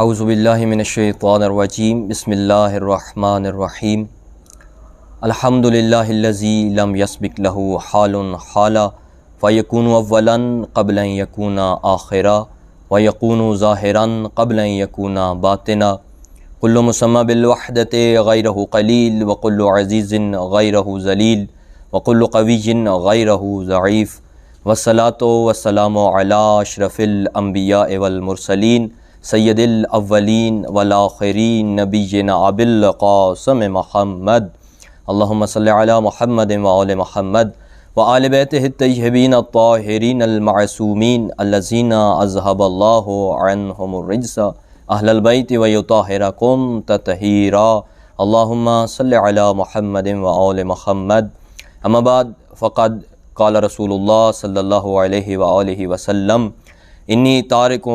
اعوذ باللہ من الشیطان الرجیم بسم اللہ الرحمن الرحیم الحمدللہ الذی لم یسبق لہ حال حالا فیکون اولا قبل ان یکون آخرا ویکون ظاہرا قبل ان یکون باطنا کل مسمی بالوحدۃ غیرہ قلیل وکل عزیز غیرہ ذلیل وکل قوی غیرہ ضعیف والصلاۃ والسلام علی اشرف الانبیاء والمرسلین سید الاولین والآخرین نبینا ابی القاسم محمد اللہم صلی علی محمد وآل محمد وآل بیتہ الطیبین الطاہرین المعصومین الذین اذھب اللہ عنہم الرجس اہل البیت ویطہرکم تطہیرا اللہم صلی علی محمد وآل محمد اما بعد فقد قال رسول اللہ صلی اللہ علیہ وآلہ وسلم انی تارک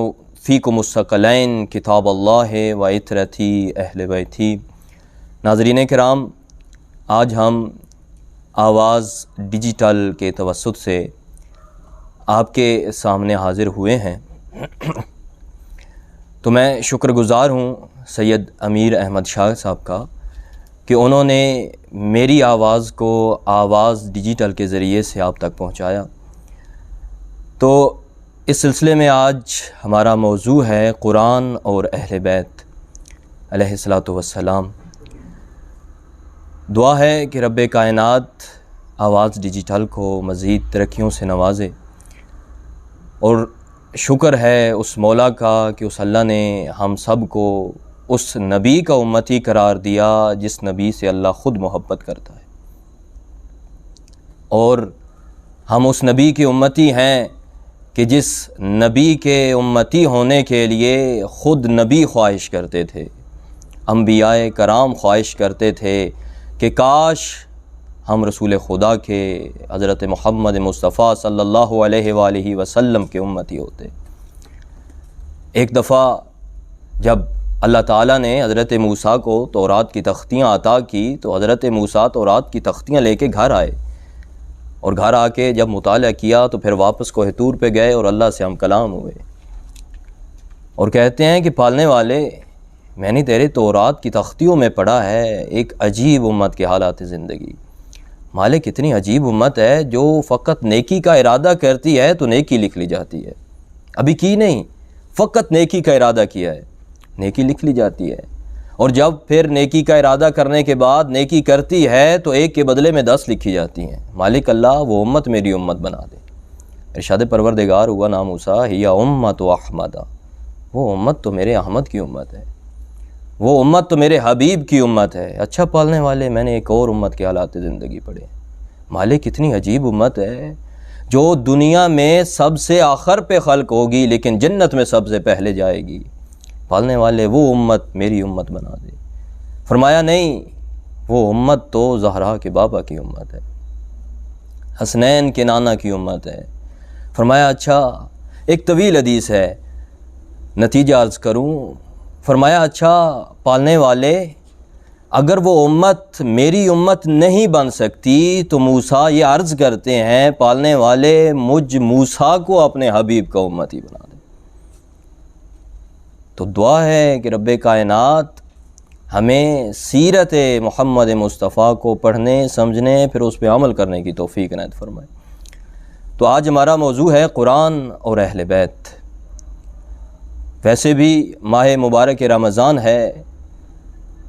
فیکم الثقلین کتاب اللہ و عطرتی اہل بیتی۔ ناظرین کرام، آج ہم آواز ڈیجیٹل کے توسط سے آپ کے سامنے حاضر ہوئے ہیں، تو میں شکر گزار ہوں سید امیر احمد شاہ صاحب کا کہ انہوں نے میری آواز کو آواز ڈیجیٹل کے ذریعے سے آپ تک پہنچایا۔ تو اس سلسلے میں آج ہمارا موضوع ہے قرآن اور اہل بیت علیہ الصلاۃ والسلام۔ دعا ہے کہ رب کائنات آواز ڈیجیٹل کو مزید ترقیوں سے نوازے، اور شکر ہے اس مولا کا کہ اس اللہ نے ہم سب کو اس نبی کا امتی قرار دیا جس نبی سے اللہ خود محبت کرتا ہے، اور ہم اس نبی کی امتی ہیں کہ جس نبی کے امتی ہونے کے لیے خود نبی خواہش کرتے تھے، انبیاء کرام خواہش کرتے تھے کہ کاش ہم رسول خدا کے حضرت محمد مصطفیٰ صلی اللہ علیہ وآلہ وسلم کے امتی ہوتے۔ ایک دفعہ جب اللہ تعالیٰ نے حضرت موسیٰ کو تورات کی تختیاں عطا کی تو حضرت موسیٰ تورات کی تختیاں لے کے گھر آئے، اور گھر آ کے جب مطالعہ کیا تو پھر واپس کوہ طور پہ گئے اور اللہ سے ہم کلام ہوئے، اور کہتے ہیں کہ پالنے والے، میں نے تیرے تورات کی تختیوں میں پڑھا ہے ایک عجیب امت کے حالات زندگی۔ مالک اتنی عجیب امت ہے جو فقط نیکی کا ارادہ کرتی ہے تو نیکی لکھ لی جاتی ہے، ابھی کی نہیں، فقط نیکی کا ارادہ کیا ہے، نیکی لکھ لی جاتی ہے، اور جب پھر نیکی کا ارادہ کرنے کے بعد نیکی کرتی ہے تو ایک کے بدلے میں 10 لکھی جاتی ہیں۔ مالک اللہ وہ امت میری امت بنا دے۔ ارشاد پروردگار ہوا نا موسیٰ ہی امت احمد، وہ امت تو میرے احمد کی امت ہے، وہ امت تو میرے حبیب کی امت ہے۔ اچھا پالنے والے، میں نے ایک اور امت کے حالات زندگی پڑھے۔ مالک اتنی عجیب امت ہے جو دنیا میں سب سے آخر پہ خلق ہوگی لیکن جنت میں سب سے پہلے جائے گی۔ پالنے والے وہ امت میری امت بنا دے۔ فرمایا نہیں، وہ امت تو زہرا کے بابا کی امت ہے، حسنین کے نانا کی امت ہے۔ فرمایا اچھا، ایک طویل حدیث ہے، نتیجہ عرض کروں۔ فرمایا اچھا پالنے والے، اگر وہ امت میری امت نہیں بن سکتی تو موسیٰ یہ عرض کرتے ہیں پالنے والے مجھ موسیٰ کو اپنے حبیب کا امتی بنا دے۔ تو دعا ہے کہ رب کائنات ہمیں سیرت محمد مصطفیٰ کو پڑھنے، سمجھنے، پھر اس پہ عمل کرنے کی توفیق عنایت فرمائے۔ تو آج ہمارا موضوع ہے قرآن اور اہل بیت۔ ویسے بھی ماہ مبارک رمضان ہے،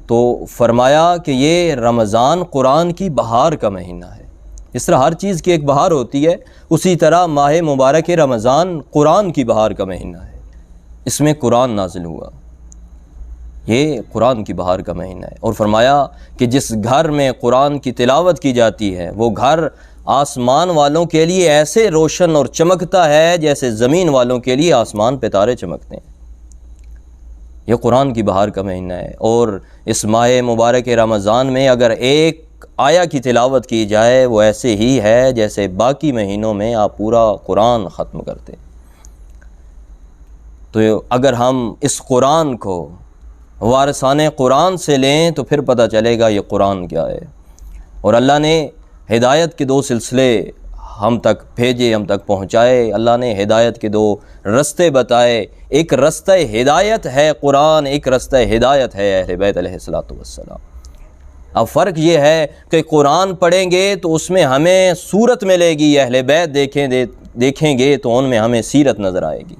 تو فرمایا کہ یہ رمضان قرآن کی بہار کا مہینہ ہے۔ اس طرح ہر چیز کی ایک بہار ہوتی ہے، اسی طرح ماہ مبارک رمضان قرآن کی بہار کا مہینہ ہے، اس میں قرآن نازل ہوا، یہ قرآن کی بہار کا مہینہ ہے۔ اور فرمایا کہ جس گھر میں قرآن کی تلاوت کی جاتی ہے وہ گھر آسمان والوں کے لیے ایسے روشن اور چمکتا ہے جیسے زمین والوں کے لیے آسمان پہ تارے چمکتے ہیں۔ یہ قرآن کی بہار کا مہینہ ہے، اور اس ماہ مبارک رمضان میں اگر ایک آیا کی تلاوت کی جائے وہ ایسے ہی ہے جیسے باقی مہینوں میں آپ پورا قرآن ختم کرتے۔ تو اگر ہم اس قرآن کو وارثان قرآن سے لیں تو پھر پتہ چلے گا یہ قرآن کیا ہے۔ اور اللہ نے ہدایت کے 2 سلسلے ہم تک بھیجے، ہم تک پہنچائے۔ اللہ نے ہدایت کے دو رستے بتائے، ایک رستہ ہدایت ہے قرآن، ایک رستہ ہدایت ہے اہل بیت علیہ الصلوۃ والسلام۔ اب فرق یہ ہے کہ قرآن پڑھیں گے تو اس میں ہمیں صورت ملے گی، اہل بیت دیکھیں گے تو ان میں ہمیں سیرت نظر آئے گی۔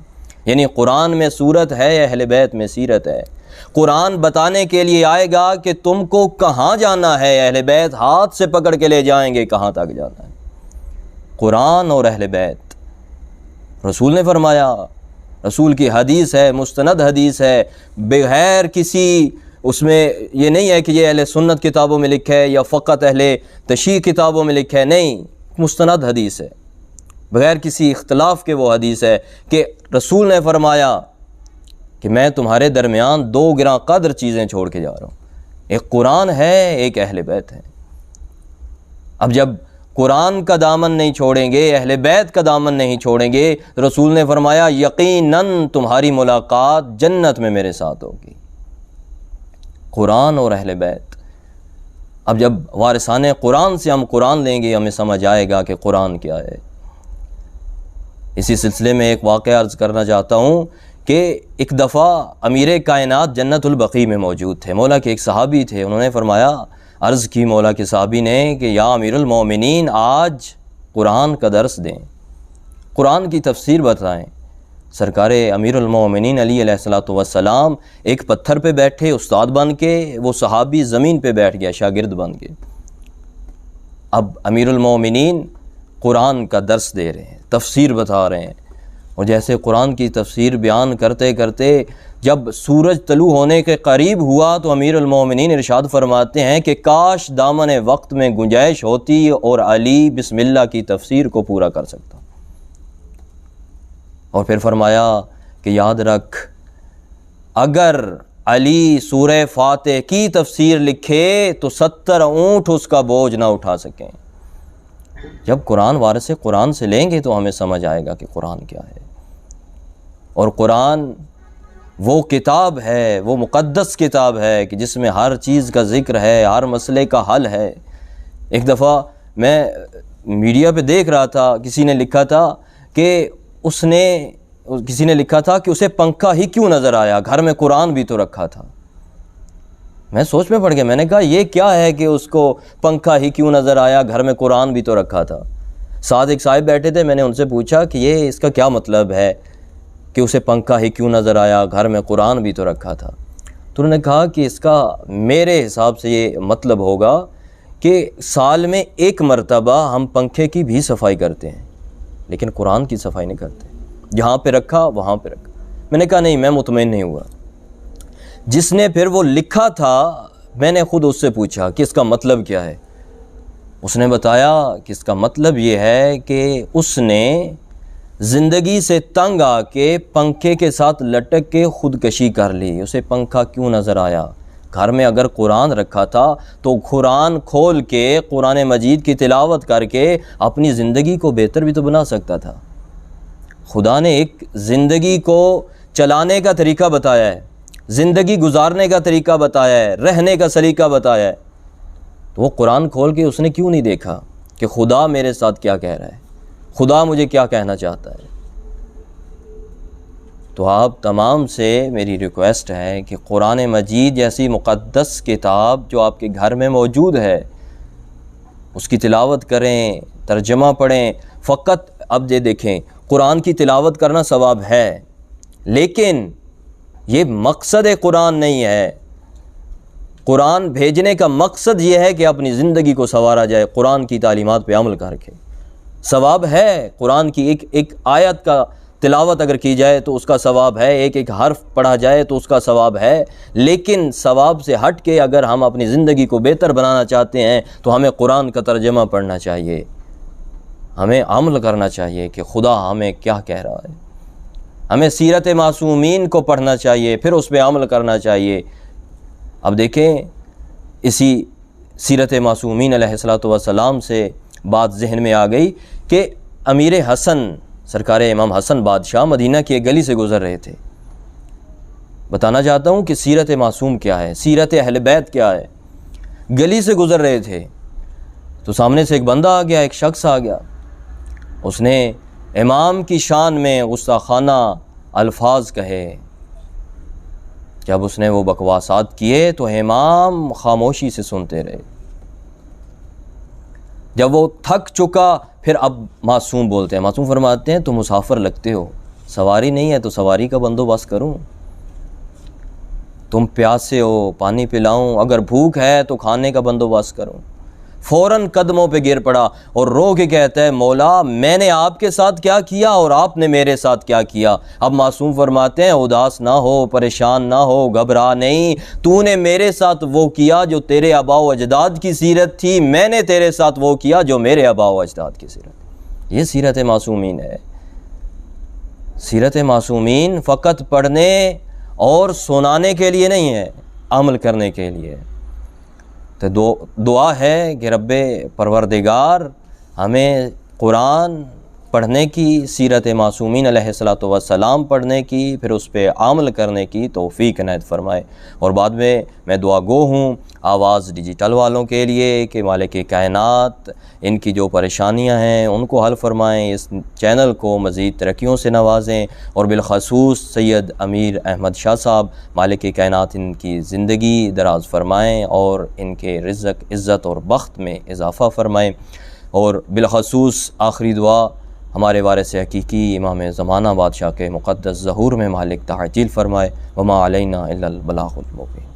یعنی قرآن میں صورت ہے، اہل بیت میں سیرت ہے۔ قرآن بتانے کے لیے آئے گا کہ تم کو کہاں جانا ہے، اہل بیت ہاتھ سے پکڑ کے لے جائیں گے کہاں تک جانا ہے۔ قرآن اور اہل بیت، رسول نے فرمایا، رسول کی حدیث ہے، مستند حدیث ہے، بغیر کسی اس میں یہ نہیں ہے کہ یہ اہل سنت کتابوں میں لکھا ہے یا فقط اہل تشیع کتابوں میں لکھا ہے، نہیں، مستند حدیث ہے، بغیر کسی اختلاف کے وہ حدیث ہے کہ رسول نے فرمایا کہ میں تمہارے درمیان دو گراں قدر چیزیں چھوڑ کے جا رہا ہوں، ایک قرآن ہے، ایک اہل بیت ہے۔ اب جب قرآن کا دامن نہیں چھوڑیں گے، اہل بیت کا دامن نہیں چھوڑیں گے، رسول نے فرمایا یقیناً تمہاری ملاقات جنت میں میرے ساتھ ہوگی۔ قرآن اور اہل بیت۔ اب جب وارثان قرآن سے ہم قرآن لیں گے، ہمیں سمجھ آئے گا کہ قرآن کیا ہے۔ اسی سلسلے میں ایک واقعہ عرض کرنا چاہتا ہوں کہ ایک دفعہ امیر کائنات جنت البقیع میں موجود تھے، مولا کے ایک صحابی تھے، انہوں نے فرمایا، عرض کی مولا کے صحابی نے کہ یا امیر المومنین آج قرآن کا درس دیں، قرآن کی تفسیر بتائیں۔ سرکار امیر المومنین علی علیہ الصلوۃ والسلام ایک پتھر پہ بیٹھے استاد بن کے، وہ صحابی زمین پہ بیٹھ گیا شاگرد بن کے۔ اب امیر المومنین قرآن کا درس دے رہے ہیں، تفسیر بتا رہے ہیں، اور جیسے قرآن کی تفسیر بیان کرتے کرتے جب سورج طلوع ہونے کے قریب ہوا تو امیر المومنین ارشاد فرماتے ہیں کہ کاش دامن وقت میں گنجائش ہوتی اور علی بسم اللہ کی تفسیر کو پورا کر سکتا۔ اور پھر فرمایا کہ یاد رکھ، اگر علی سورہ فاتح کی تفسیر لکھے تو 70 اونٹ اس کا بوجھ نہ اٹھا سکیں۔ جب قرآن وارث قرآن سے لیں گے تو ہمیں سمجھ آئے گا کہ قرآن کیا ہے۔ اور قرآن وہ کتاب ہے، وہ مقدس کتاب ہے کہ جس میں ہر چیز کا ذکر ہے، ہر مسئلے کا حل ہے۔ ایک دفعہ میں میڈیا پہ دیکھ رہا تھا، کسی نے لکھا تھا کہ اسے پنکھا ہی کیوں نظر آیا، گھر میں قرآن بھی تو رکھا تھا۔ میں سوچ میں پڑ گیا، میں نے کہا یہ کیا ہے کہ اس کو پنکھا ہی کیوں نظر آیا، گھر میں قرآن بھی تو رکھا تھا۔ ساتھ ایک صاحب بیٹھے تھے، میں نے ان سے پوچھا کہ یہ اس کا کیا مطلب ہے کہ اسے پنکھا ہی کیوں نظر آیا، گھر میں قرآن بھی تو رکھا تھا۔ تو انہوں نے کہا کہ اس کا میرے حساب سے یہ مطلب ہوگا کہ سال میں ایک مرتبہ ہم پنکھے کی بھی صفائی کرتے ہیں لیکن قرآن کی صفائی نہیں کرتے، جہاں پہ رکھا وہاں پہ رکھا۔ میں نے کہا نہیں، میں مطمئن نہیں ہوا۔ جس نے پھر وہ لکھا تھا، میں نے خود اس سے پوچھا کہ اس کا مطلب کیا ہے۔ اس نے بتایا کہ اس کا مطلب یہ ہے کہ اس نے زندگی سے تنگ آ کے پنکھے کے ساتھ لٹک کے خودکشی کر لی۔ اسے پنکھا کیوں نظر آیا؟ گھر میں اگر قرآن رکھا تھا تو قرآن کھول کے قرآن مجید کی تلاوت کر کے اپنی زندگی کو بہتر بھی تو بنا سکتا تھا۔ خدا نے ایک زندگی کو چلانے کا طریقہ بتایا ہے، زندگی گزارنے کا طریقہ بتایا ہے، رہنے کا سلیقہ بتایا ہے، تو وہ قرآن کھول کے اس نے کیوں نہیں دیکھا کہ خدا میرے ساتھ کیا کہہ رہا ہے، خدا مجھے کیا کہنا چاہتا ہے؟ تو آپ تمام سے میری ریکویسٹ ہے کہ قرآن مجید جیسی مقدس کتاب جو آپ کے گھر میں موجود ہے اس کی تلاوت کریں، ترجمہ پڑھیں۔ فقط اب یہ دیکھیں، قرآن کی تلاوت کرنا ثواب ہے، لیکن یہ مقصد قرآن نہیں ہے۔ قرآن بھیجنے کا مقصد یہ ہے کہ اپنی زندگی کو سنوارا جائے، قرآن کی تعلیمات پہ عمل کر کے۔ ثواب ہے، قرآن کی ایک آیت کا تلاوت اگر کی جائے تو اس کا ثواب ہے، ایک حرف پڑھا جائے تو اس کا ثواب ہے، لیکن ثواب سے ہٹ کے اگر ہم اپنی زندگی کو بہتر بنانا چاہتے ہیں تو ہمیں قرآن کا ترجمہ پڑھنا چاہیے، ہمیں عمل کرنا چاہیے کہ خدا ہمیں کیا کہہ رہا ہے، ہمیں سیرت معصومین کو پڑھنا چاہیے، پھر اس پہ عمل کرنا چاہیے۔ اب دیکھیں، اسی سیرت معصومین علیہ الصلوۃ والسلام سے بات ذہن میں آ گئی کہ امیر حسن، سرکار امام حسن بادشاہ مدینہ کی ایک گلی سے گزر رہے تھے۔ بتانا چاہتا ہوں کہ سیرت معصوم کیا ہے، سیرت اہل بیت کیا ہے۔ گلی سے گزر رہے تھے تو سامنے سے ایک بندہ آ گیا، ایک شخص آ گیا، اس نے امام کی شان میں گستاخانہ الفاظ کہے۔ جب اس نے وہ بکواسات کیے تو امام خاموشی سے سنتے رہے۔ جب وہ تھک چکا پھر اب معصوم بولتے ہیں، معصوم فرماتے ہیں تم مسافر لگتے ہو، سواری نہیں ہے تو سواری کا بندوبست کروں، تم پیاسے ہو پانی پلاؤں، اگر بھوک ہے تو کھانے کا بندوبست کروں۔ فوراً قدموں پہ گر پڑا اور رو کے کہتا ہے مولا میں نے آپ کے ساتھ کیا کیا اور آپ نے میرے ساتھ کیا کیا؟ اب معصوم فرماتے ہیں اداس نہ ہو، پریشان نہ ہو، گھبرا نہیں، تو نے میرے ساتھ وہ کیا جو تیرے آباء و اجداد کی سیرت تھی، میں نے تیرے ساتھ وہ کیا جو میرے آباء و اجداد کی سیرت۔ یہ سیرت معصومین ہے۔ سیرت معصومین فقط پڑھنے اور سنانے کے لیے نہیں ہے، عمل کرنے کے لیے۔ تو دعا ہے کہ رب پروردگار ہمیں قرآن پڑھنے کی، سیرت معصومین علیہ السلام پڑھنے کی، پھر اس پہ عمل کرنے کی توفیق عنایت فرمائے۔ اور بعد میں دعا گو ہوں آواز ڈیجیٹل والوں کے لیے کہ مالک کائنات ان کی جو پریشانیاں ہیں ان کو حل فرمائیں، اس چینل کو مزید ترقیوں سے نوازیں، اور بالخصوص سید امیر احمد شاہ صاحب مالک کائنات ان کی زندگی دراز فرمائیں اور ان کے رزق عزت اور بخت میں اضافہ فرمائیں۔ اور بالخصوص آخری دعا ہمارے وارث حقیقی امام زمانہ بادشاہ کے مقدس ظہور میں مالک تعجیل فرمائے۔ وما علینا الا البلاغ المبین۔